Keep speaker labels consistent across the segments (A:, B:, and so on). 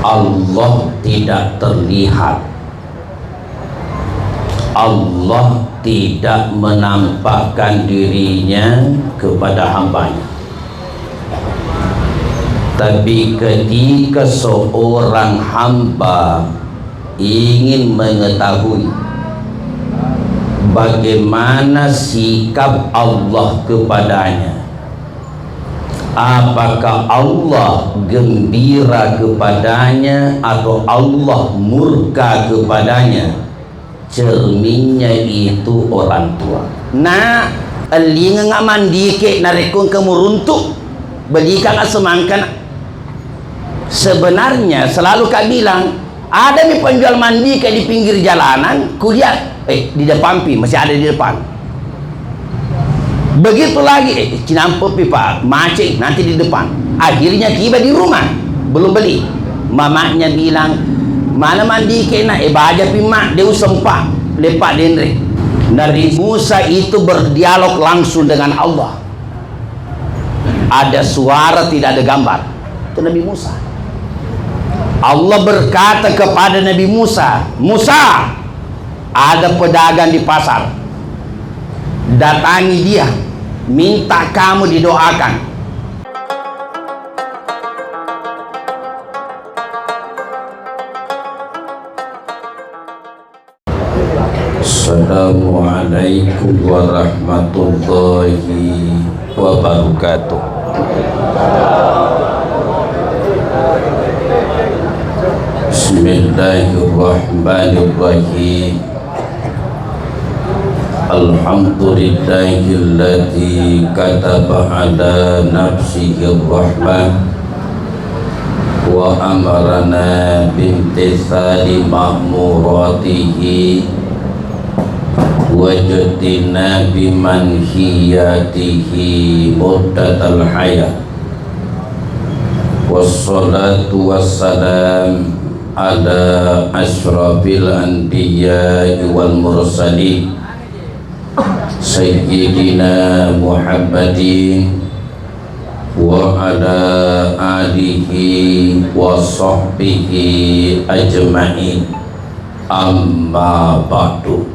A: Allah tidak terlihat, Allah tidak menampakkan dirinya kepada hambanya. Tapi ketika seorang hamba ingin mengetahui bagaimana sikap Allah kepadanya, apakah Allah gembira kepadanya atau Allah murka kepadanya, cerminnya itu orang tua. Nah, li ngak mandi ke narekun kamu runtuk belikan semangkan. Sebenarnya selalu kak bilang ada nih penjual mandi kayak di pinggir jalanan, kulihat di depan masih ada di depan. Begitu lagi cinampu pipa macet nanti di depan. Akhirnya tiba di rumah belum beli, mamanya bilang mana mandi kena baja pimak dia sempat lepak denre. Nabi Musa itu berdialog langsung dengan Allah. Ada suara tidak ada gambar. Itu Nabi Musa. Allah berkata kepada Nabi Musa, Musa, ada pedagang di pasar, datangi dia, minta kamu didoakan. Assalamualaikum warahmatullahi wabarakatuh. Bismillahirrahmanirrahim. Alhamdulillahilladzi kataba ala nafsihi rahmah wa amarana bimtithali ma'muratihi wajadina bimanhiyatihi muddatal hayat. Wassalatu wassalam ala asyrafil anbiya wal mursalin sayyidina Muhammadin wa ala alihi wa sahbihi ajma'in, amma ba'du.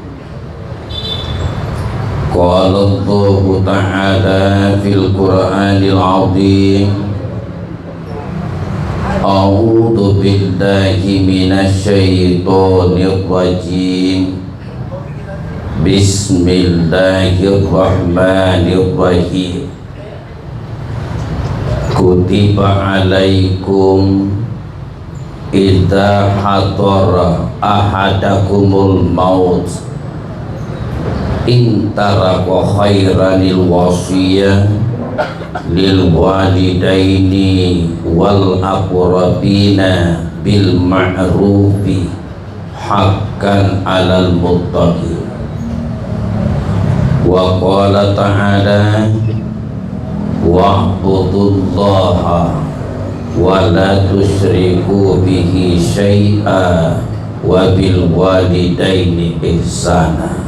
A: Qala Allahu ta'ala fil Qur'anil 'azim, a'udzu billahi minasy syaithanir rajim. Bismillahirrahmanirrahim. Kutiba 'alaikum idza hadara ahadakumul maut in taraka khairanil wasiyah lil walidaini wal aqrabina bil ma'rufi haqqan 'alal muttaqin. Wa qala ta'ala wa'budullaha wa la tusyriku bihi syai'a wa bil walidaini ihsana.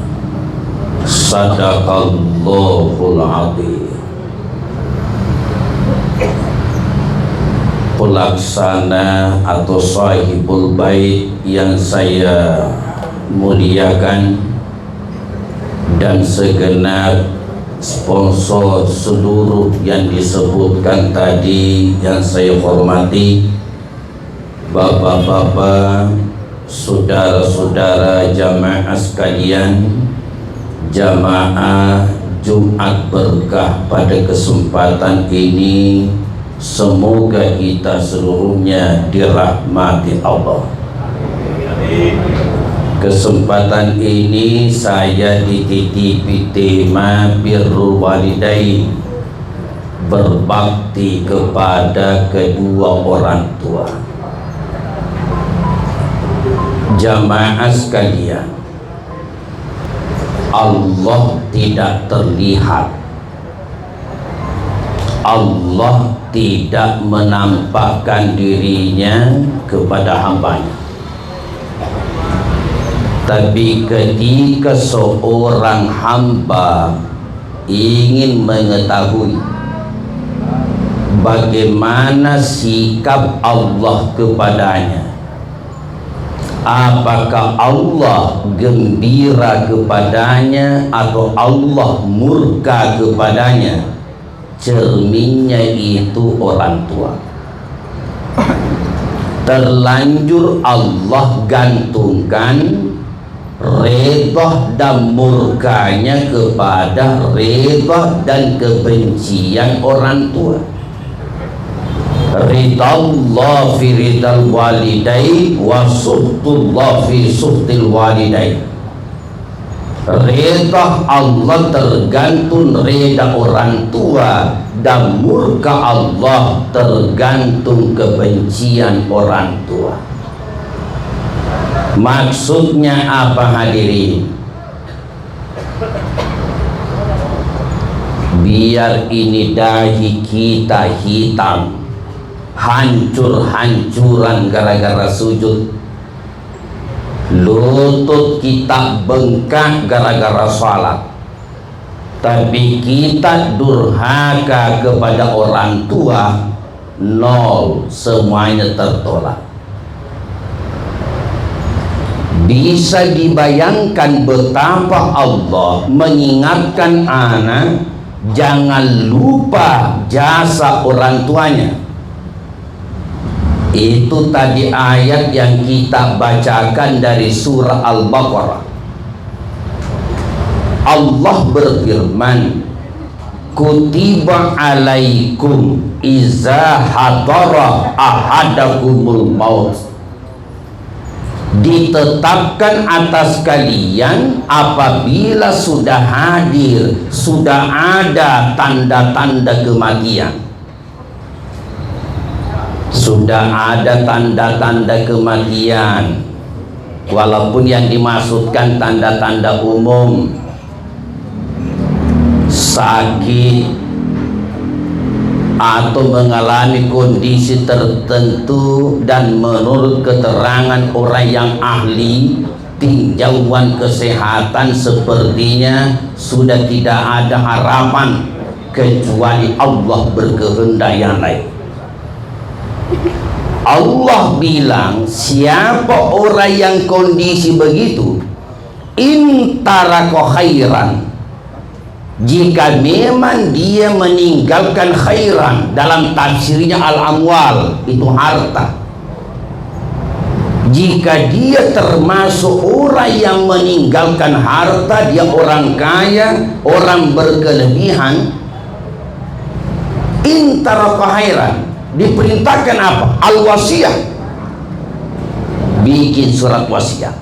A: Sadaqallahul adzim. Pelaksana atau sahibul bait yang saya muliakan dan segenap sponsor seluruh yang disebutkan tadi yang saya hormati, bapak-bapak, saudara-saudara jamaah sekalian, jamaah Jumat berkah pada kesempatan ini, semoga kita seluruhnya dirahmati Allah. Kesempatan ini saya dititipi tema birrul walidain, berbakti kepada kedua orang tua. Jamaah sekalian, Allah tidak terlihat, Allah tidak menampakkan dirinya kepada hambanya. Tapi ketika seorang hamba ingin mengetahui bagaimana sikap Allah kepadanya. Apakah Allah gembira kepadanya atau Allah murka kepadanya? Cerminnya itu orang tua. Terlanjur Allah gantungkan redha dan murkanya kepada redha dan kebencian orang tua. Ridallah fi ridal walidain wa suhtullah fi suhtil walidain. Redha Allah tergantung redha orang tua, dan murka Allah tergantung kebencian orang tua. Maksudnya apa hadirin? Biar ini dahi kita hitam, hancur-hancuran gara-gara sujud, lutut kita bengkak gara-gara salat, tapi kita durhaka kepada orang tua, nol, semuanya tertolak. Bisa dibayangkan betapa Allah mengingatkan anak jangan lupa jasa orang tuanya. Itu tadi ayat yang kita bacakan dari surah Al-Baqarah. Allah berfirman, kutiba alaikum iza hadara ahadakumul maut. Ditetapkan atas kalian apabila sudah hadir, sudah ada tanda-tanda kematian. Sudah ada tanda-tanda kematian, walaupun yang dimaksudkan tanda-tanda umum, sakit atau mengalami kondisi tertentu, dan menurut keterangan orang yang ahli tinjauan kesehatan sepertinya sudah tidak ada harapan kecuali Allah berkehendak yang lain. Allah bilang, siapa orang yang kondisi begitu, in taraka khairan, jika memang dia meninggalkan khairan, dalam tafsirnya al-amwal, itu harta. Jika dia termasuk orang yang meninggalkan harta, dia orang kaya, orang berkelebihan, in taraka khairan, diperintahkan apa? Al-wasiyah, bikin surat wasiat.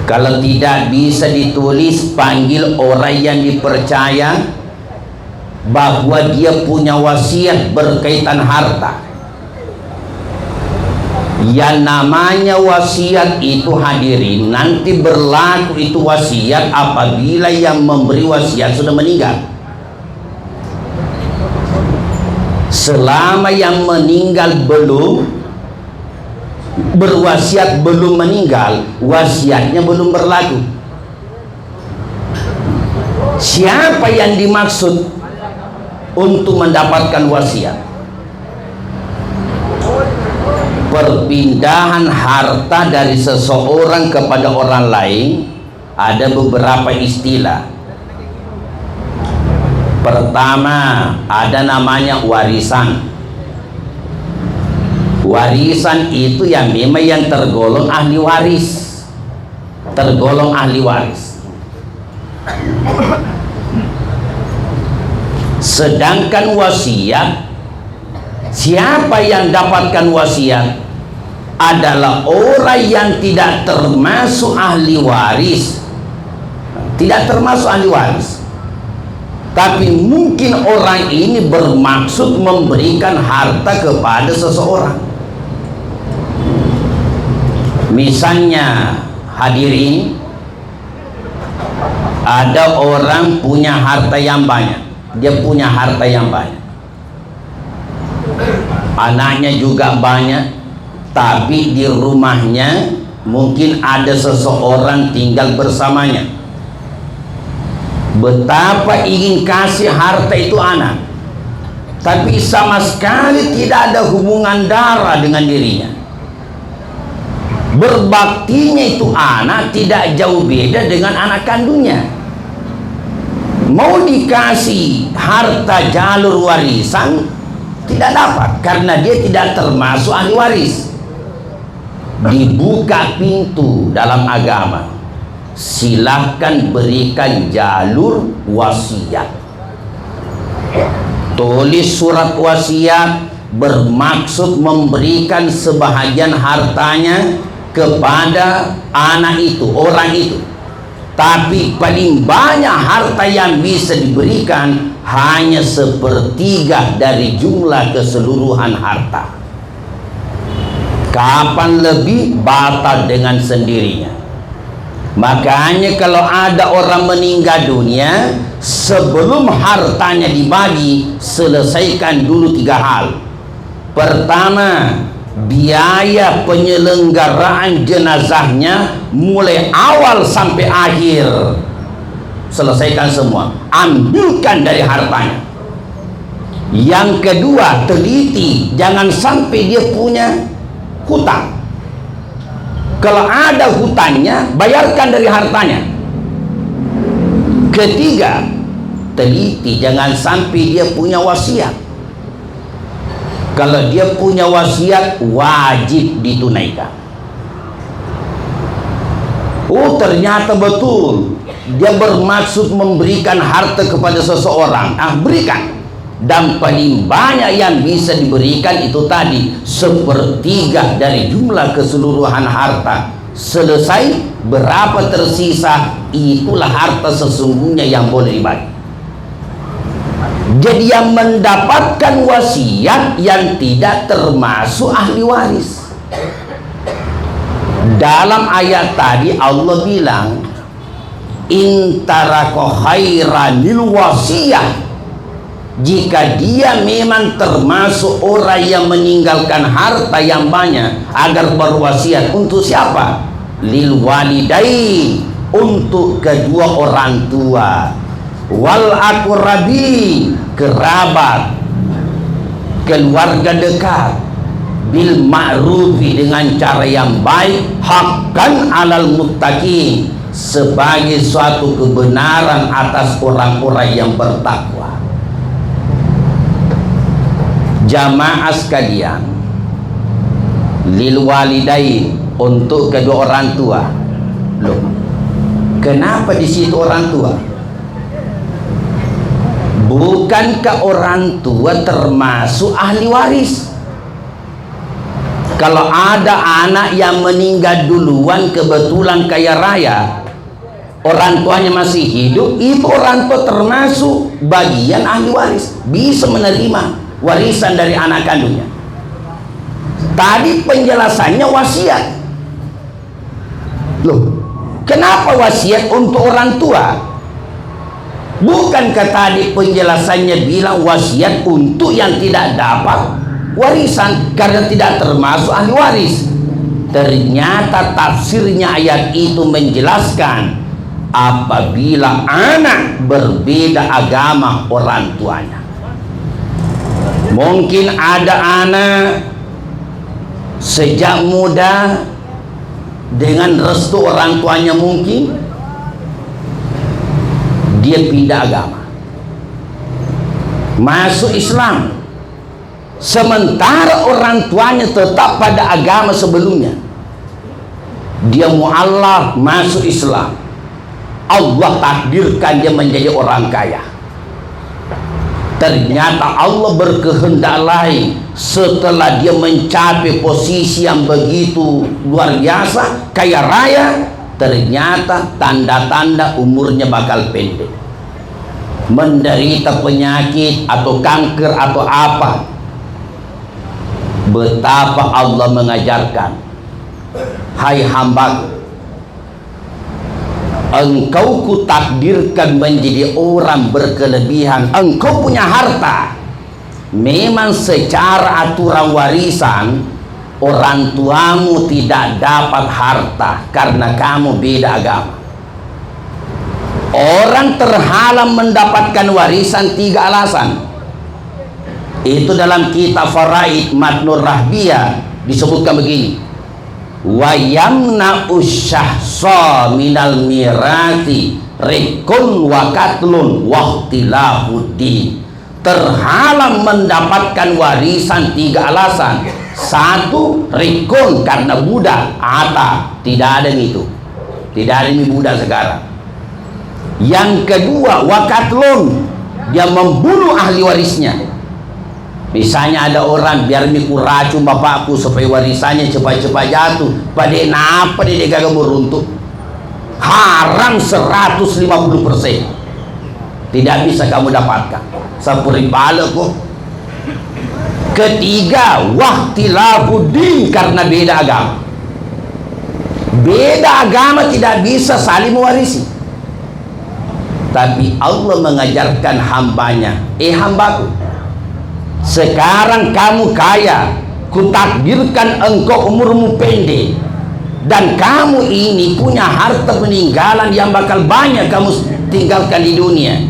A: Kalau tidak bisa ditulis, panggil orang yang dipercaya bahwa dia punya wasiat berkaitan harta. Yang namanya wasiat itu hadirin, nanti berlaku itu wasiat apabila yang memberi wasiat sudah meninggal. Selama yang meninggal belum berwasiat, belum meninggal, wasiatnya belum berlaku. Siapa yang dimaksud untuk mendapatkan wasiat? Perpindahan harta dari seseorang kepada orang lain ada beberapa istilah. Pertama, ada namanya warisan. Warisan itu yang memang yang tergolong ahli waris, tergolong ahli waris. Sedangkan wasiat, siapa yang dapatkan wasiat adalah orang yang tidak termasuk ahli waris, tidak termasuk ahli waris, tapi mungkin orang ini bermaksud memberikan harta kepada seseorang. Misalnya hadirin, ada orang punya harta yang banyak, dia punya harta yang banyak, anaknya juga banyak, tapi di rumahnya mungkin ada seseorang tinggal bersamanya. Betapa ingin kasih harta itu anak, tapi sama sekali tidak ada hubungan darah dengan dirinya. Berbaktinya itu anak tidak jauh beda dengan anak kandungnya. Mau dikasih harta jalur warisan tidak dapat karena dia tidak termasuk ahli waris. Dibuka pintu dalam agama, silahkan berikan jalur wasiat. Tulis surat wasiat bermaksud memberikan sebahagian hartanya kepada anak itu, orang itu. Tapi paling banyak harta yang bisa diberikan hanya 1/3 dari jumlah keseluruhan harta. Kapan lebih, batal dengan sendirinya. Makanya kalau ada orang meninggal dunia, sebelum hartanya dibagi, selesaikan dulu 3 hal. Pertama, biaya penyelenggaraan jenazahnya mulai awal sampai akhir. Selesaikan semua, ambilkan dari hartanya. Yang kedua, teliti, jangan sampai dia punya hutang. Kalau ada hutangnya, bayarkan dari hartanya. Ketiga, teliti, jangan sampai dia punya wasiat. Kalau dia punya wasiat, wajib ditunaikan. Oh, ternyata betul dia bermaksud memberikan harta kepada seseorang. Berikan. Dan paling banyak yang bisa diberikan itu tadi 1/3 dari jumlah keseluruhan harta. Selesai, berapa tersisa, itulah harta sesungguhnya yang boleh dibagi. Jadi yang mendapatkan wasiat yang tidak termasuk ahli waris. Dalam ayat tadi Allah bilang, in taraka khairanil wasiyah. Jika dia memang termasuk orang yang meninggalkan harta yang banyak, agar berwasiat untuk siapa? Lil walidain, untuk kedua orang tua, wal aqrabi, kerabat, keluarga dekat, bil ma'rufi, dengan cara yang baik, haqqan alal muttaqin, sebagai suatu kebenaran atas orang-orang yang bertakwa. Jamaah sekalian, lil walidain, untuk kedua orang tua. Loh, kenapa di situ orang tua? Bukankah orang tua termasuk ahli waris? Kalau ada anak yang meninggal duluan, kebetulan kaya raya, orang tuanya masih hidup, itu orang tua termasuk bagian ahli waris, bisa menerima warisan dari anak kandungnya. Tadi penjelasannya wasiat. Loh, kenapa wasiat untuk orang tua? Bukankah tadi penjelasannya bilang wasiat untuk yang tidak dapat warisan karena tidak termasuk ahli waris? Ternyata tafsirnya ayat itu menjelaskan apabila anak berbeda agama orang tuanya. Mungkin ada anak sejak muda dengan restu orang tuanya, mungkin dia pindah agama, masuk Islam, sementara orang tuanya tetap pada agama sebelumnya. Dia mu'allaf, masuk Islam, Allah takdirkan dia menjadi orang kaya. Ternyata Allah berkehendak lain. Setelah dia mencapai posisi yang begitu luar biasa, kaya raya, ternyata tanda-tanda umurnya bakal pendek, menderita penyakit atau kanker atau apa. Betapa Allah mengajarkan, hai hambaku, engkau kutakdirkan menjadi orang berkelebihan. Engkau punya harta, memang secara aturan warisan orang tuamu tidak dapat harta karena kamu beda agama. Orang terhalang mendapatkan warisan 3 alasan. Itu dalam kitab Faraid Matnur Rahbiyah disebutkan begini, wa yamna'u syahsa minal mirati rikun wa katlun wa ikhtilafuddin. Terhalang mendapatkan warisan 3 alasan. 1, rikun karena budak, tidak ada itu, tidak ada ini budak sekarang. Yang kedua, wakatlun, dia membunuh ahli warisnya. Misalnya ada orang, biar miku racun bapakku supaya warisannya cepat-cepat jatuh, pada napa dia gagal beruntuk, haram 150%, tidak bisa kamu dapatkan. Sampuri balik kok. Ketiga, wahtilafuddin, karena beda agama. Beda agama tidak bisa saling mewarisi. Tapi Allah mengajarkan hambanya, hambaku, sekarang kamu kaya, kutakdirkan engkau umurmu pendek, dan kamu ini punya harta peninggalan yang bakal banyak kamu tinggalkan di dunia.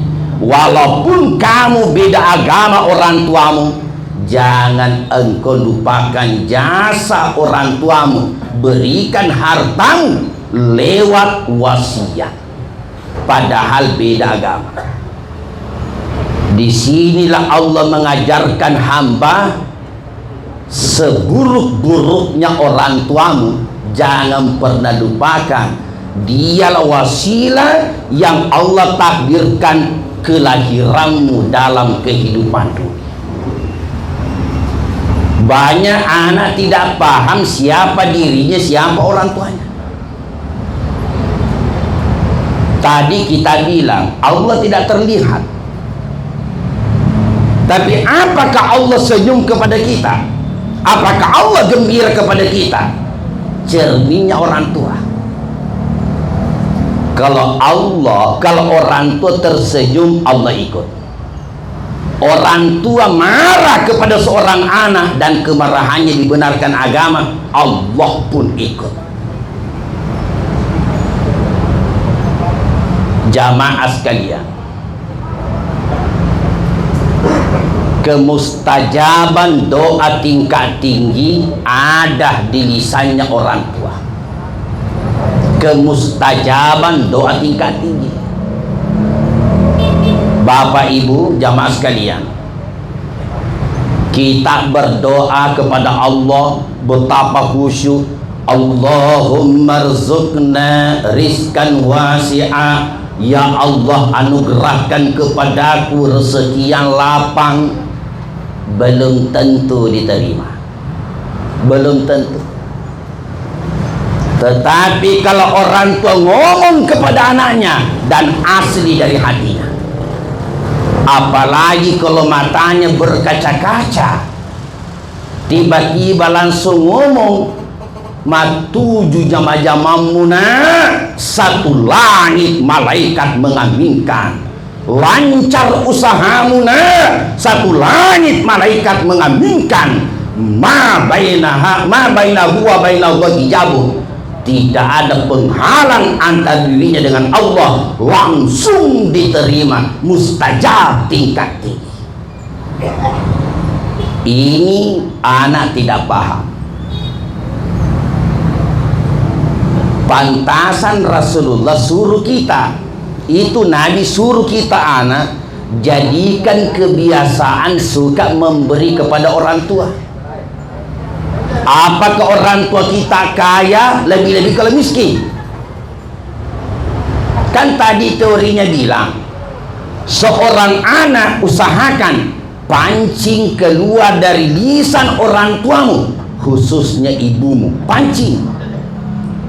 A: Walaupun kamu beda agama orang tuamu, jangan engkau lupakan jasa orang tuamu, berikan hartamu lewat wasiat. Padahal beda agama. Disinilah Allah mengajarkan hamba, seburuk-buruknya orang tuamu, jangan pernah lupakan, dialah wasilah yang Allah takdirkan kelahiranmu dalam kehidupan dunia. Banyak anak tidak paham siapa dirinya, siapa orang tuanya. Tadi kita bilang Allah tidak terlihat, tapi apakah Allah senyum kepada kita? Apakah Allah gembira kepada kita? Cerminnya orang tua. Kalau orang tua tersenyum, Allah ikut. Orang tua marah kepada seorang anak dan kemarahannya dibenarkan agama, Allah pun ikut. Jamaah sekalian, kemustajaban doa tingkat tinggi ada di lisannya orang tua. Kemustajaban doa tingkat tinggi. Bapak Ibu jamaah sekalian, kita berdoa kepada Allah betapa khusyuk. Allahumma rzuqna rizkan wasi'a, ya Allah anugerahkan kepadaku rezeki yang lapang. Belum tentu diterima, belum tentu. Tetapi kalau orang tua ngomong kepada anaknya dan asli dari hatinya, apalagi kalau matanya berkaca-kaca, tiba-tiba langsung ngomong, matuju jama-jamamuna, satu langit malaikat mengaminkan. Lancar usahamuna, satu langit malaikat mengaminkan. Ma bainahu wa bainahu hijabun. Tidak ada penghalang antara dirinya dengan Allah, langsung diterima, mustajab tingkat tinggi. Ini anak tidak paham. Pantasan Rasulullah suruh kita, itu Nabi suruh kita anak, jadikan kebiasaan suka memberi kepada orang tua. Apakah orang tua kita kaya, lebih-lebih kalau miskin? Kan tadi teorinya bilang, seorang anak usahakan pancing keluar dari lisan orang tuamu, khususnya ibumu, pancing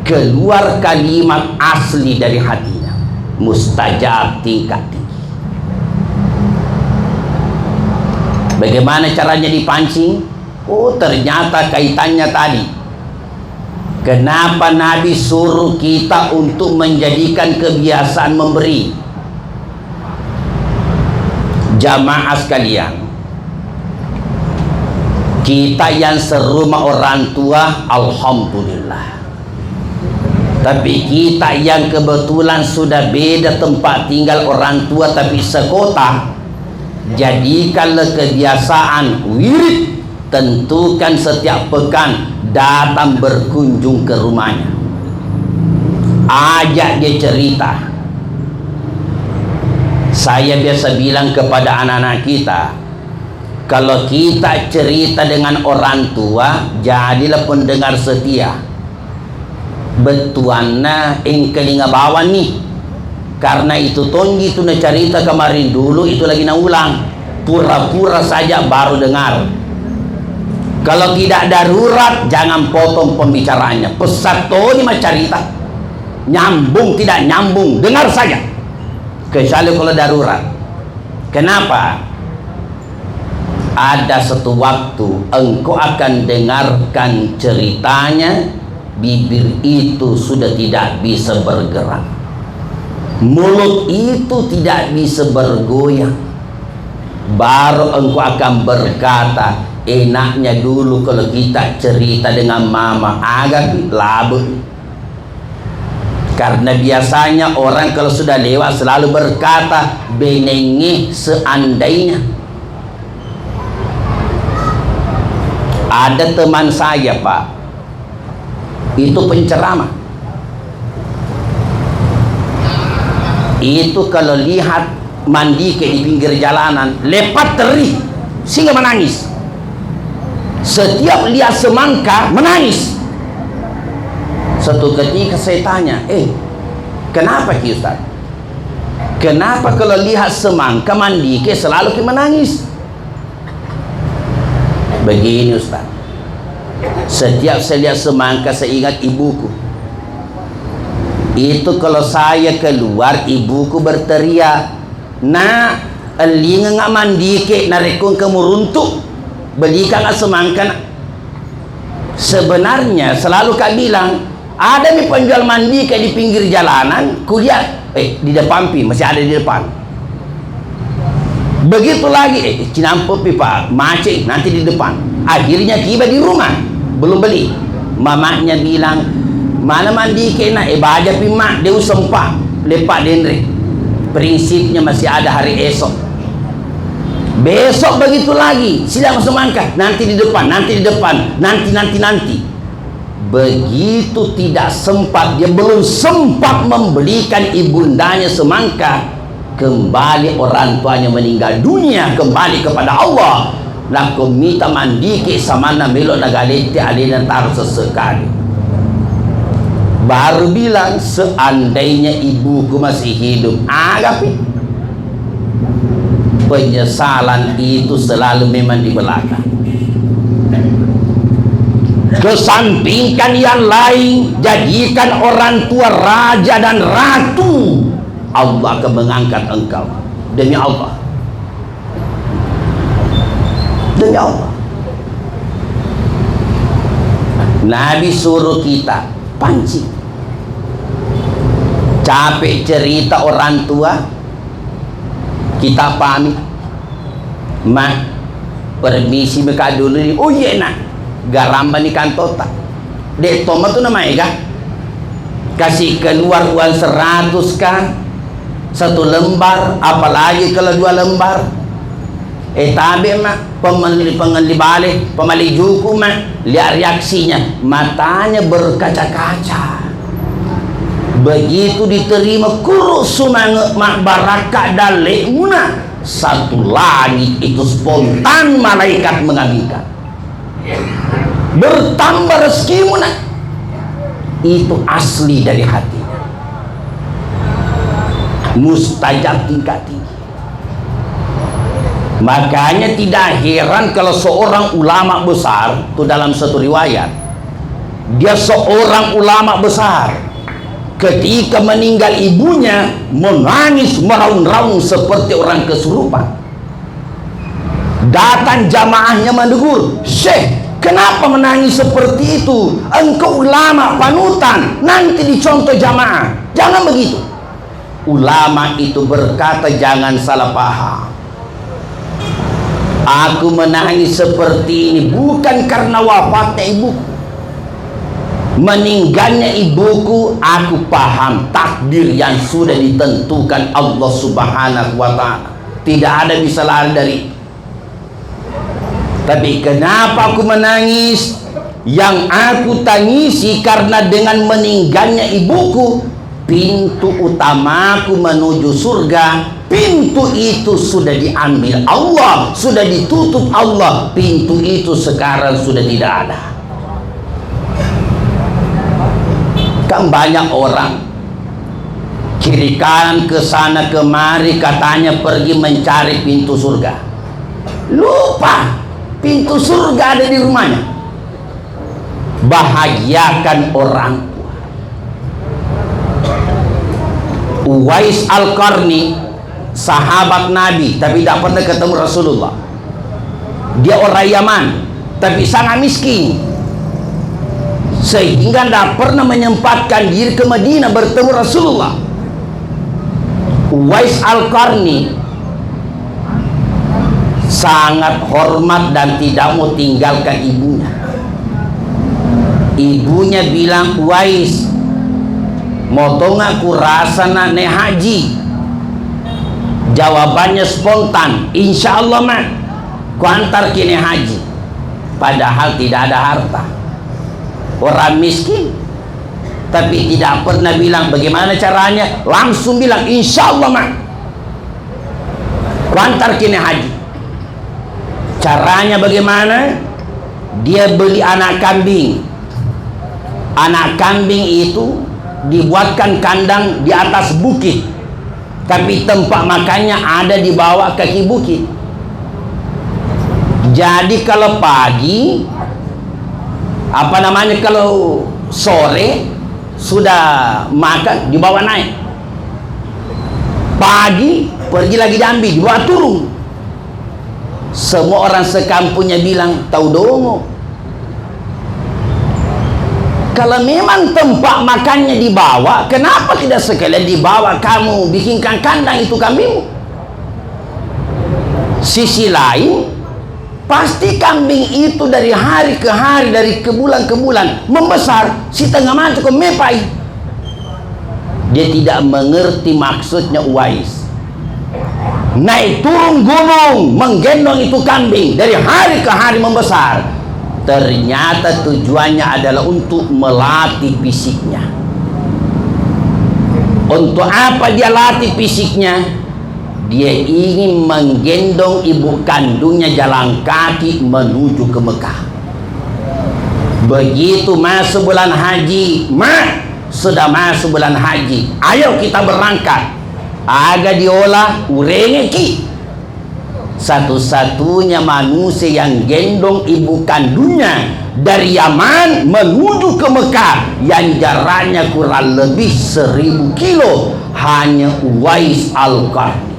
A: keluar kalimat asli dari hatinya, mustajab tingkat tinggi. Bagaimana caranya dipancing? Oh, ternyata kaitannya tadi. Kenapa Nabi suruh kita untuk menjadikan kebiasaan memberi? Jamaah sekalian, kita yang serumah orang tua, alhamdulillah. Tapi kita yang kebetulan sudah beda tempat tinggal orang tua tapi sekota, Jadikanlah kebiasaan wirid, tentukan setiap pekan datang berkunjung ke rumahnya, ajak dia cerita. Saya biasa bilang kepada anak-anak kita, kalau kita cerita dengan orang tua, jadilah pendengar setia. Betuanna engkelinga bawan nih, karena itu tonggi itu na cerita kemarin dulu, itu lagi na ulang, pura-pura saja baru dengar. Kalau tidak darurat, jangan potong pembicaraannya. Pesato ini mah cerita, nyambung tidak nyambung, dengar saja. Kecuali kalau darurat. Kenapa? Ada satu waktu engkau akan dengarkan ceritanya, bibir itu sudah tidak bisa bergerak, mulut itu tidak bisa bergoyang, baru engkau akan berkata, enaknya dulu kalau kita cerita dengan mama, agak labu. Karena biasanya orang kalau sudah lewat selalu berkata, benenge seandainya. Ada teman saya, Pak, itu penceramah. Itu kalau lihat mandi ke di pinggir jalanan, lepat terih sehingga menangis. Setiap lihat semangka menangis. Satu ketika saya tanya, kenapa Ki Ustaz? Kenapa kalau lihat semangka mandi ke selalu Ki menangis? Begini Ustaz, setiap saya lihat semangka saya ingat ibuku. Itu kalau saya keluar, ibuku berteriak, nak, elinga nggak mandi ke narekung kamu runtuh, belikan semangka. Sebenarnya selalu kak bilang, ada nih penjual mandi kayak di pinggir jalanan, kuliah, di depan masih ada di depan. Begitu lagi, Cinampur Pak, macet nanti di depan. Akhirnya tiba di rumah, belum beli. Mamanya bilang, mana mandi kena, baja pimak, dia sempat lepak denre. Prinsipnya masih ada hari esok. Besok begitu lagi, sidang semangka, nanti di depan, nanti di depan, nanti. Begitu tidak sempat, dia belum sempat membelikan ibundanya semangka, kembali orang tuanya meninggal dunia, kembali kepada Allah. Lah minta mandi ke samana melok nagalete alina tar sesekali. Baru bilang, seandainya ibuku masih hidup, agapi. Penyesalan itu selalu memang di belakang. Kesampingkan yang lain, jadikan orang tua raja dan ratu, Allah akan mengangkat engkau. Demi Allah, demi Allah. Nabi suruh kita pancing. Capek cerita orang tua, kita pamit, mak permisi mereka dulu nih. Oh iya nak, garamba nih kantota dek tomat tuh namanya kah, kasih keluar uang 100 kan, 1 lembar, apalagi kalau 2 lembar. Tabe mak pemali balik, pemali juku mak, lihat reaksinya, matanya berkaca-kaca. Begitu diterima kurus sumange mak barakah dalek muna, satu langit itu spontan malaikat mengaminkan, bertambah rezekimu nak. Itu asli dari hatinya, mustajab tingkat tinggi. Makanya tidak heran kalau seorang ulama besar itu, dalam satu riwayat, dia seorang ulama besar, ketika meninggal ibunya menangis meraung-raung seperti orang kesurupan. Datang jamaahnya menegur, Syekh, kenapa menangis seperti itu? Engkau ulama panutan, nanti dicontoh jamaah. Jangan begitu. Ulama itu berkata, jangan salah paham. Aku menangis seperti ini bukan karena wafatnya ibuku, meninggalnya ibuku. Aku paham takdir yang sudah ditentukan Allah Subhanahu wa ta'ala. Tidak ada bisa lari dari itu. Tapi kenapa aku menangis? Yang aku tangisi karena dengan meninggalnya ibuku, pintu utamaku menuju surga, pintu itu sudah diambil Allah, sudah ditutup Allah. Pintu itu sekarang sudah tidak ada. Kan banyak orang kiri kanan ke sana kemari katanya pergi mencari pintu surga, lupa pintu surga ada di rumahnya. Bahagiakan orang tua. Uwais Al-Qarni, sahabat Nabi tapi tidak pernah ketemu Rasulullah. Dia orang Yaman tapi sangat miskin sehingga tidak pernah menyempatkan diri ke Madinah bertemu Rasulullah. Uwais Al-Qarni sangat hormat dan tidak mau tinggalkan ibunya. Ibunya bilang, Uwais, motong aku rasa nak naik haji. Jawabannya spontan, insya Allah mak, ku antar kini haji. Padahal tidak ada harta, orang miskin, tapi tidak pernah bilang bagaimana caranya, langsung bilang insya Allah mak, ku antar kini haji. Caranya bagaimana? Dia beli anak kambing. Anak kambing itu dibuatkan kandang di atas bukit, tapi tempat makannya ada di bawah kaki bukit. Jadi kalau pagi, kalau sore sudah makan dibawa naik, pagi pergi lagi diambil dibawa turun. Semua orang sekampungnya bilang, tahu dongo, kalau memang tempat makannya dibawa, kenapa tidak sekalian dibawa kamu bikinkan kandang itu kambingmu? Sisi lain, pasti kambing itu dari hari ke hari, dari ke bulan ke bulan membesar, si tengah mati kok mepai. Dia tidak mengerti maksudnya Uwais. Naik turun gunung menggendong itu kambing dari hari ke hari membesar. Ternyata tujuannya adalah untuk melatih fisiknya. Untuk apa dia latih fisiknya? Dia ingin menggendong ibu kandungnya jalan kaki menuju ke Mekah. Begitu masuk bulan haji, mak, sudah masuk bulan haji, ayo kita berangkat. Aga diolah urenge ki. Satu-satunya manusia yang gendong ibu kandungnya dari Yaman menuju ke Mekah yang jaraknya kurang lebih 1000 kilo, hanya Uwais Al-Qarni.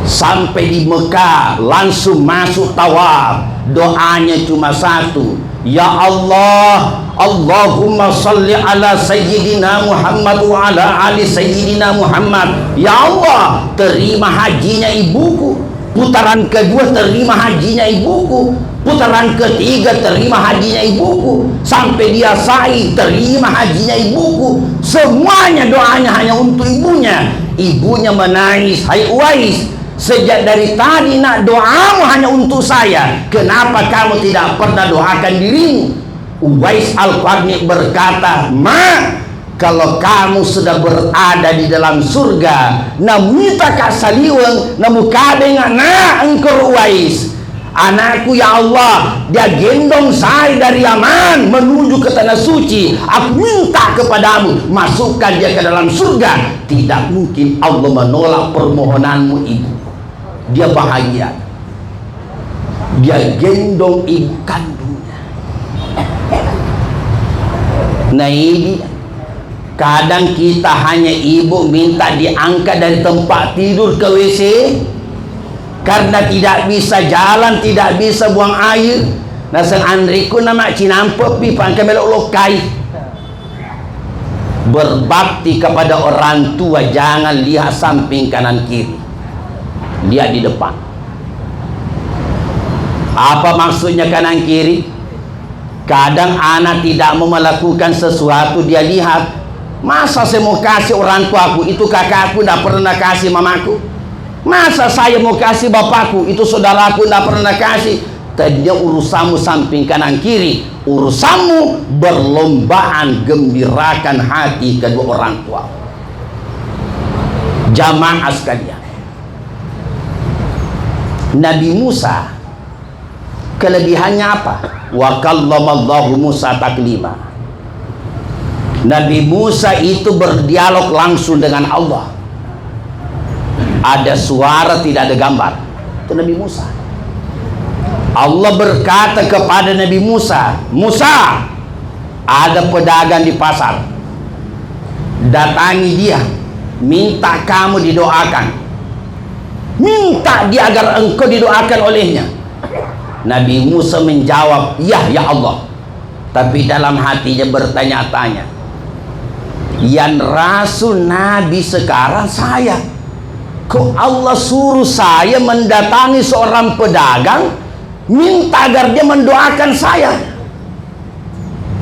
A: Sampai di Mekah langsung masuk tawaf, doanya cuma satu, ya Allah, Allahumma salli ala Sayyidina Muhammad wa ala ali Sayyidina Muhammad. Ya Allah, terima hajinya ibuku. Putaran kedua, terima hajinya ibuku. Putaran ketiga, terima hajinya ibuku. Sampai dia sa'i, terima hajinya ibuku. Semuanya doanya hanya untuk ibunya. Ibunya menangis, hai Uwais, sejak dari tadi nak doamu hanya untuk saya, kenapa kamu tidak pernah doakan dirimu? Uwais Al-Qarni berkata, ma, kalau kamu sudah berada di dalam surga, namita kak saliweng, namu kadeng na engkau Uwais, anakku ya Allah, dia gendong saya dari Yaman menuju ke tanah suci. Aku minta kepadamu, masukkan dia ke dalam surga. Tidak mungkin Allah menolak permohonanmu ibu. Dia bahagia, dia gendong ibu kandungnya. Nah ini kadang kita hanya ibu minta diangkat dari tempat tidur ke WC karena tidak bisa jalan, tidak bisa buang air. Nah sang Andriku nama cinampep pi pangke melok lokai. Berbakti kepada orang tua, jangan lihat samping kanan kiri, lihat di depan. Apa maksudnya kanan kiri? Kadang anak tidak mau melakukan sesuatu, dia lihat, masa saya mau kasih orang tuaku, itu kakakku tidak pernah kasih mamaku. Masa saya mau kasih bapakku, itu saudaraku tidak pernah kasih. Tadinya urusanmu samping kanan kiri, urusanmu berlombaan gembirakan hati kedua orang tua. Jamaah sekalian, Nabi Musa kelebihannya apa? Wa kallamallahu Musa taklima. Nabi Musa itu berdialog langsung dengan Allah. Ada suara, tidak ada gambar. Itu Nabi Musa. Allah berkata kepada Nabi Musa, Musa, ada pedagang di pasar, datangi dia, minta kamu didoakan, minta dia agar engkau didoakan olehnya. Nabi Musa menjawab, ya Allah. Tapi dalam hatinya bertanya-tanya, yang rasul Nabi sekarang saya, kok Allah suruh saya mendatangi seorang pedagang, minta agar dia mendoakan saya?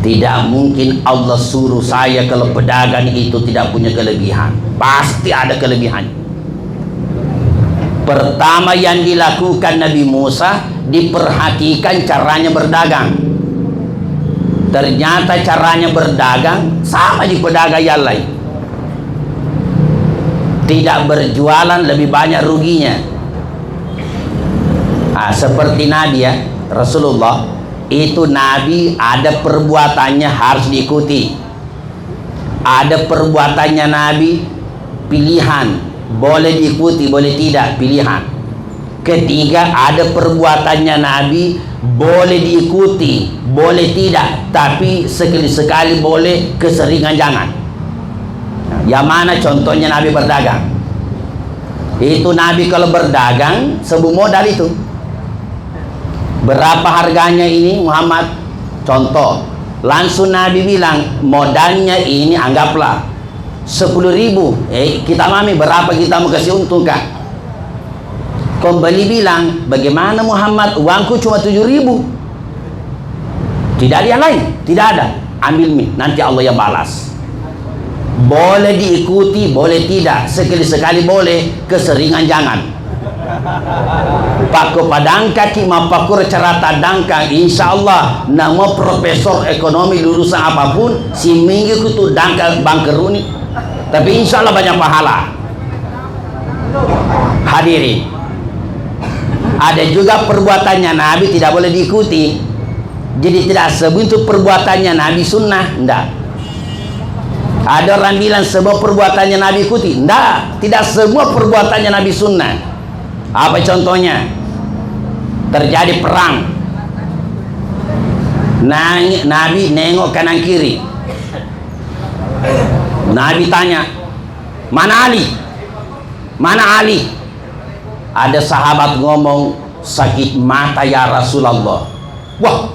A: Tidak mungkin Allah suruh saya kalau pedagang itu tidak punya kelebihan. Pasti ada kelebihan. Pertama yang dilakukan Nabi Musa, diperhatikan caranya berdagang. Ternyata caranya berdagang sama di pedagang yang lain. Tidak berjualan, lebih banyak ruginya. Seperti Nabi ya, Rasulullah itu, Nabi ada perbuatannya harus diikuti. Ada perbuatannya Nabi pilihan, boleh diikuti, boleh tidak, pilihan. Ketiga, ada perbuatannya Nabi boleh diikuti, boleh tidak, tapi sekali-sekali boleh, keseringan jangan. Yang mana contohnya Nabi berdagang? Itu Nabi kalau berdagang sebuah modal itu. Berapa harganya ini Muhammad? Contoh, langsung Nabi bilang modalnya ini anggaplah 10.000. Kita mami berapa kita mau kasih untung kak? Pembeli bilang, bagaimana Muhammad, uangku cuma 7.000. Tidak ada yang lain, tidak ada. Ambil mi, nanti Allah yang balas. Boleh diikuti, boleh tidak, sekali-sekali boleh, keseringan jangan. Paku padangka ki mapakur cara tadangka, insya Allah nama profesor ekonomi lulusan apapun si minggu kutu dangka bangkeruni, tapi insya Allah banyak pahala. Hadirin, ada juga perbuatannya Nabi tidak boleh diikuti. Jadi tidak sebentuk perbuatannya Nabi sunnah, enggak. Ada orang bilang semua perbuatannya Nabi ikuti, enggak. Tidak semua perbuatannya Nabi sunnah. Apa contohnya? Terjadi perang, Nabi nengok kanan kiri. Nabi tanya, mana Ali? Mana Ali? Ada sahabat ngomong, sakit mata ya Rasulullah. Wah,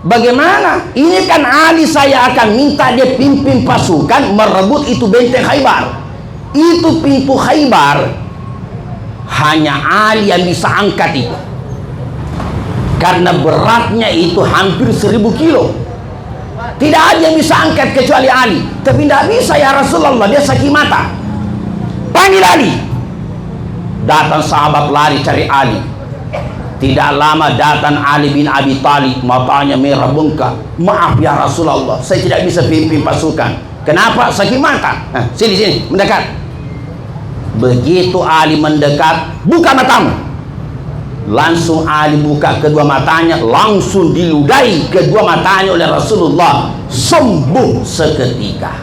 A: bagaimana? Ini kan Ali, saya akan minta dia pimpin pasukan merebut itu benteng Khaybar. Itu pintu Khaybar hanya Ali yang bisa angkat itu, karena beratnya itu hampir 1.000 kilo. Tidak ada yang bisa angkat kecuali Ali. Tapi tidak bisa ya Rasulullah, dia sakit mata. Panggil Ali. Datang sahabat lari cari Ali. Tidak lama datang Ali bin Abi Thalib, matanya merah bengkak. Maaf ya Rasulullah, saya tidak bisa pimpin pasukan. Kenapa? Sakit mata. Sini mendekat. Begitu Ali mendekat, buka matamu. Langsung Ali buka kedua matanya, langsung diludahi kedua matanya oleh Rasulullah, sembuh seketika.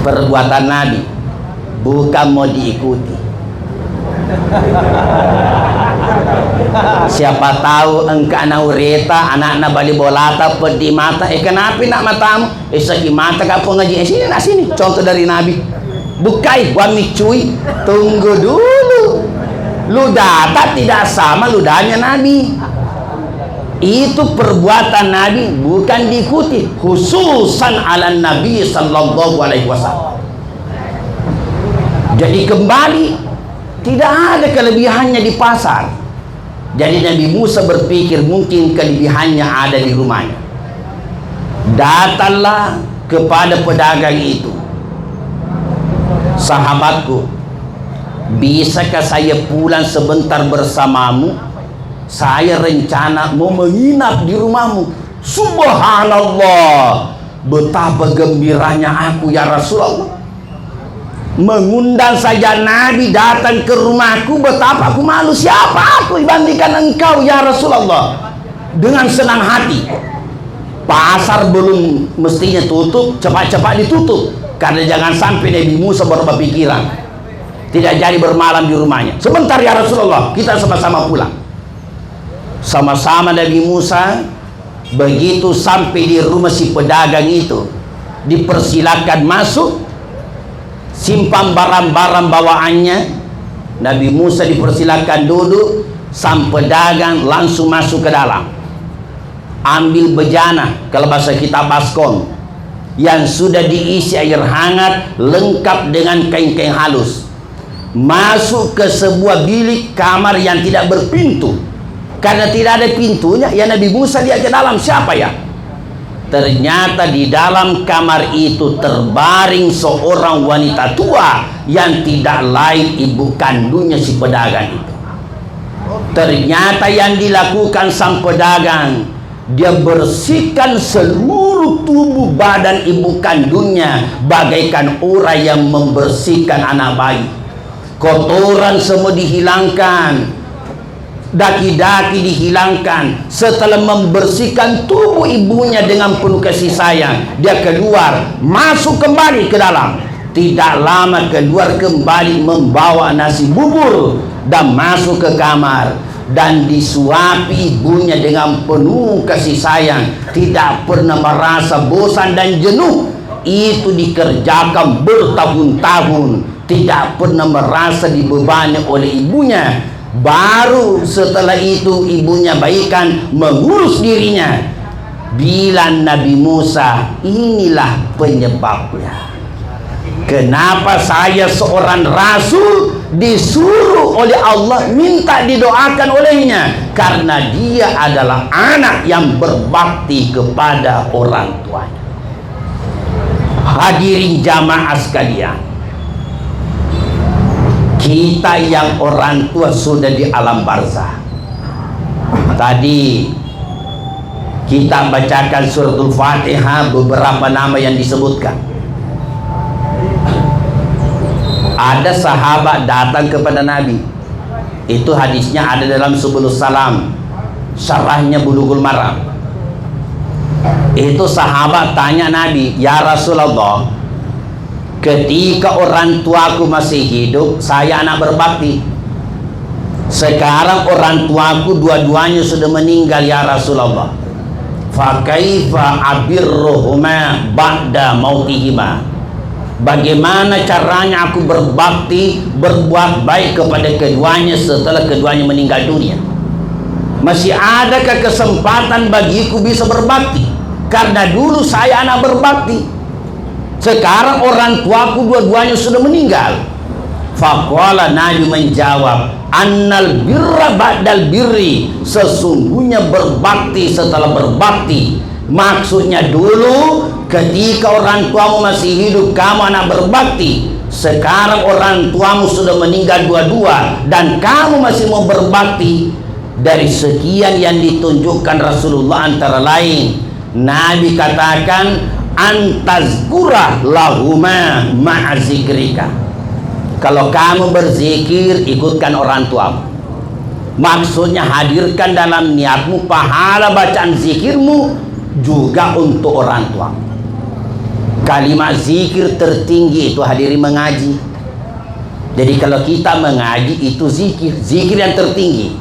A: Perbuatan Nabi bukan mau diikuti. Siapa tahu engkau naureta anak-anak bali bolata pedih mata. Kenapa nak matamu? Sakit mata kamu ngaji. Sini. Contoh dari Nabi. Bukai wami cuy, tunggu dulu. Ludah tidak sama ludahnya Nabi. Itu perbuatan Nabi bukan diikuti, khususan ala Nabi sallallahu alaihi wasallam. Jadi kembali, tidak ada kelebihannya di pasar. Jadi Nabi Musa berpikir mungkin kelebihannya ada di rumahnya. Datanglah kepada pedagang itu, sahabatku, bisakah saya pulang sebentar bersamamu? Saya rencana mau menginap di rumahmu. Subhanallah, betapa gembiranya aku ya Rasulullah. Mengundang saja Nabi datang ke rumahku, betapa aku malu. Siapa aku dibandingkan engkau ya Rasulullah? Dengan senang hati. Pasar belum mestinya tutup, cepat-cepat ditutup, karena jangan sampai Nabi Musa berubah pikiran, tidak jadi bermalam di rumahnya. Sebentar ya Rasulullah, kita sama-sama pulang. Sama-sama Nabi Musa. Begitu sampai di rumah si pedagang itu, dipersilakan masuk, simpan barang-barang bawaannya. Nabi Musa dipersilakan duduk, sang pedagang langsung masuk ke dalam, ambil bejana, kalau bahasa kita baskom, yang sudah diisi air hangat lengkap dengan kain-kain halus, masuk ke sebuah bilik kamar yang tidak berpintu. Karena tidak ada pintunya, ya Nabi Musa lihat ke dalam, siapa ya? Ternyata di dalam kamar itu terbaring seorang wanita tua yang tidak lain ibu kandungnya si pedagang itu. Ternyata yang dilakukan sang pedagang, dia bersihkan seluruh tubuh badan ibu kandungnya bagaikan orang yang membersihkan anak bayi. Kotoran semua dihilangkan, daki-daki dihilangkan. Setelah membersihkan tubuh ibunya dengan penuh kasih sayang, dia keluar, masuk kembali ke dalam. Tidak lama keluar kembali membawa nasi bubur dan masuk ke kamar dan disuapi ibunya dengan penuh kasih sayang. Tidak pernah merasa bosan dan jenuh. Itu dikerjakan bertahun-tahun, tidak pernah merasa dibebani oleh ibunya. Baru setelah itu ibunya baikan mengurus dirinya. Bilang Nabi Musa, inilah penyebabnya kenapa saya seorang rasul disuruh oleh Allah minta didoakan olehnya, karena dia adalah anak yang berbakti kepada orang tuanya. Hadirin jamaah sekalian, kita yang orang tua sudah di alam barzah. Tadi kita bacakan suratul Fatihah, beberapa nama yang disebutkan. Ada sahabat datang kepada Nabi. Itu hadisnya ada dalam Subulus Salam, syarahnya Bulughul Maram. Itu sahabat tanya Nabi, ya Rasulullah, ketika orang tuaku masih hidup, saya anak berbakti. Sekarang orang tuaku dua-duanya sudah meninggal ya Rasulullah. Fa kaifa abirruhuma ba'da mautihima? Bagaimana caranya aku berbakti, berbuat baik kepada keduanya setelah keduanya meninggal dunia? Masih adakah kesempatan bagiku bisa berbakti? Karena dulu saya anak berbakti, sekarang orang tuaku dua-duanya sudah meninggal. Faqala, Nabi menjawab, annal birra ba'dal birri, sesungguhnya berbakti setelah berbakti. Maksudnya dulu ketika orang tuamu masih hidup kamu anak berbakti, sekarang orang tuamu sudah meninggal dua-dua dan kamu masih mau berbakti. Dari sekian yang ditunjukkan Rasulullah antara lain, Nabi katakan antazkurah lahuma ma'azikrika. Kalau kamu berzikir, ikutkan orang tuamu. Maksudnya hadirkan dalam niatmu pahala bacaan zikirmu juga untuk orang tuamu. Kalimat zikir tertinggi itu hadiri mengaji. Jadi kalau kita mengaji itu zikir, zikir yang tertinggi.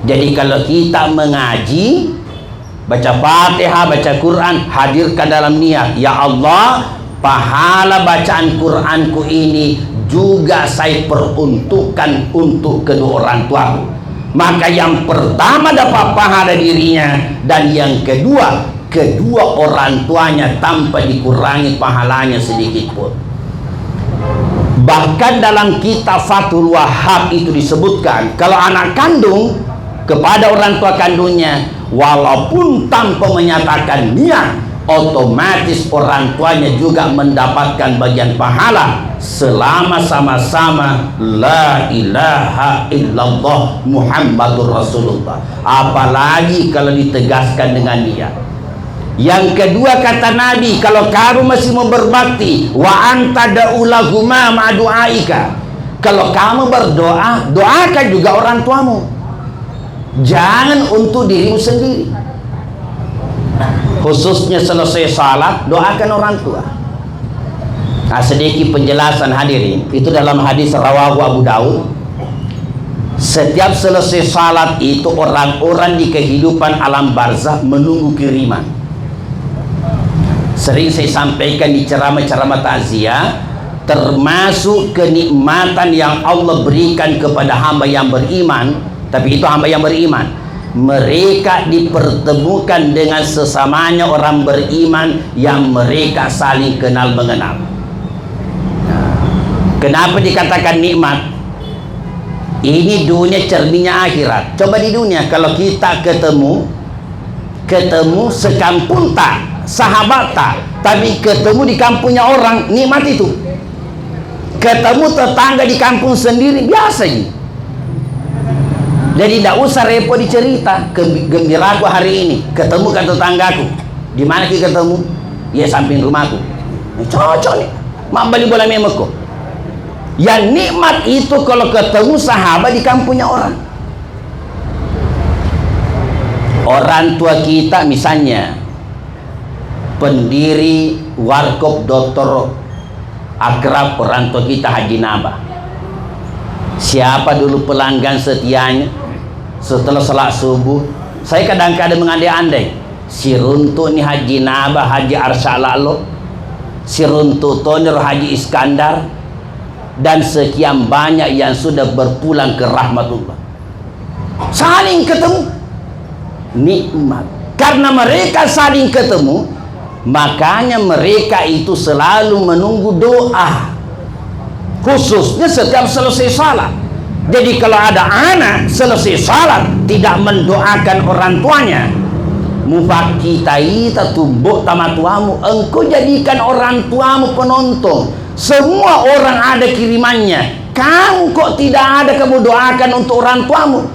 A: Jadi kalau kita mengaji, baca Fatihah, baca Quran, hadirkan dalam niat, ya Allah, pahala bacaan Quranku ini juga saya peruntukkan untuk kedua orang tuaku. Maka yang pertama dapat pahala dirinya, dan yang kedua orang tuanya tanpa dikurangi pahalanya sedikit pun. Bahkan dalam kitab Fathul Wahhab itu disebutkan, kalau anak kandung kepada orang tua kandungnya, walaupun tanpa menyatakan niat, otomatis orang tuanya juga mendapatkan bagian pahala selama sama-sama la ilaha illallah Muhammadur Rasulullah. Apalagi kalau ditegaskan dengan niat. Yang kedua kata Nabi, kalau kamu masih mau berbakti, wa anta da'ulahuma ma'du'aika, kalau kamu berdoa, doakan juga orang tuamu, jangan untuk dirimu sendiri. Khususnya selesai salat, doakan orang tua. Nah, sedikit penjelasan hadirin, itu dalam hadis rawahu Abu Daud. Setiap selesai salat itu orang-orang di kehidupan alam barzah menunggu kiriman. Sering saya sampaikan di ceramah-ceramah takziah, termasuk kenikmatan yang Allah berikan kepada hamba yang beriman. Tapi itu hamba yang beriman, mereka dipertemukan dengan sesamanya orang beriman yang mereka saling kenal mengenal. Kenapa dikatakan nikmat? Ini dunia cerminnya akhirat. Coba di dunia kalau kita ketemu sekampung tak, sahabat tak, tapi ketemu di kampungnya orang, nikmat itu. Ketemu tetangga di kampung sendiri, biasa ini. Jadi tidak usah repot dicerita. Gembira aku hari ini ketemu kan tetanggaku. Di mana kita ketemu? Ya samping rumahku. Cocok nih. Mak beli bola memekku. Yang nikmat itu kalau ketemu sahabat di kampungnya orang. Orang tua kita misalnya pendiri Warkop Dr. Akrab, orang tua kita Haji Nabah. Siapa dulu pelanggan setianya? Setelah salat subuh, saya kadang-kadang mengandai-andai, si runtuh nih Haji Nabah, Haji Arsyalalo, si runtuh Tonir, Haji Iskandar, dan sekian banyak yang sudah berpulang ke rahmatullah. Saling ketemu, nikmat. Karena mereka saling ketemu, makanya mereka itu selalu menunggu doa, khususnya setiap selesai salat. Jadi kalau ada anak selesai salat tidak mendoakan orang tuanya, mufak kita tumbuk tamat tuamu, engkau jadikan orang tuamu penonton. Semua orang ada kirimannya, kamu kok tidak ada kamu doakan untuk orang tuamu?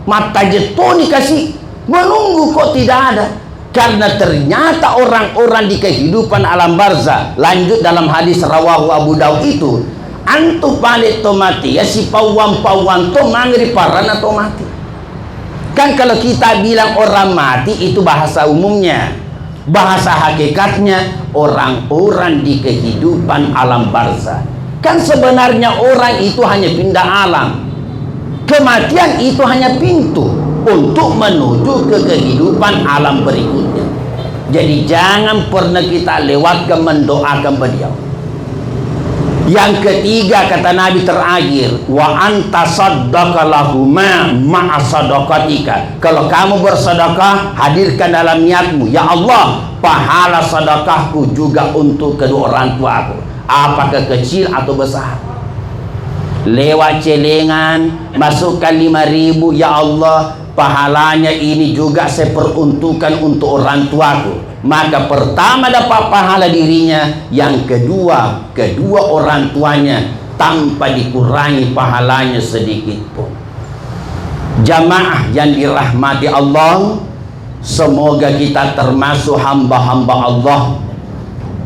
A: Mata jetoni dikasih, menunggu kok tidak ada. Karena ternyata orang-orang di kehidupan alam barzah, lanjut dalam hadis rawahu Abu Daud itu, antu palit to mati ya, si pawang-pawang to mangri parana to mati. Kan kalau kita bilang orang mati itu bahasa umumnya, bahasa hakikatnya orang-orang di kehidupan alam barzah. Kan sebenarnya orang itu hanya pindah alam, kematian itu hanya pintu untuk menuju ke kehidupan alam berikutnya. Jadi jangan pernah kita lewatkan mendoakan beliau. Yang ketiga kata Nabi terakhir, wa anta saddaqa lahuma ma'a sadaqatika. Kalau kamu bersedekah, hadirkan dalam niatmu, ya Allah, pahala sedekahku juga untuk kedua orang tuaku, apakah kecil atau besar. Lewat celengan masukkan 5.000, ya Allah, pahalanya ini juga saya peruntukkan untuk orang tuaku. Maka pertama dapat pahala dirinya, yang kedua orang tuanya tanpa dikurangi pahalanya sedikit pun. Jamaah yang dirahmati Allah, semoga kita termasuk hamba-hamba Allah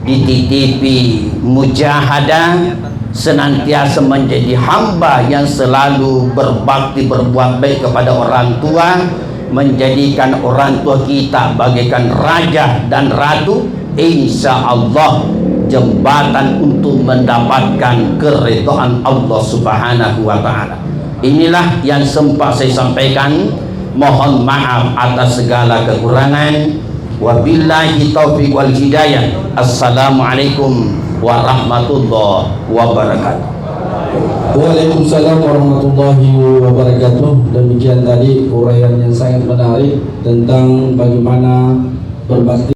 A: dititipi mujahadah, senantiasa menjadi hamba yang selalu berbakti, berbuat baik kepada orang tua, menjadikan orang tua kita bagaikan raja dan ratu, insya Allah jembatan untuk mendapatkan keridhaan Allah Subhanahu wa ta'ala. Inilah yang sempat saya sampaikan. Mohon maaf atas segala kekurangan. Wabillahi taufiq wal hidayah. Assalamualaikum warahmatullahi wabarakatuh.
B: Waalaikumsalam warahmatullahi wabarakatuh. Demikian tadi uraian yang sangat menarik tentang bagaimana berbakti.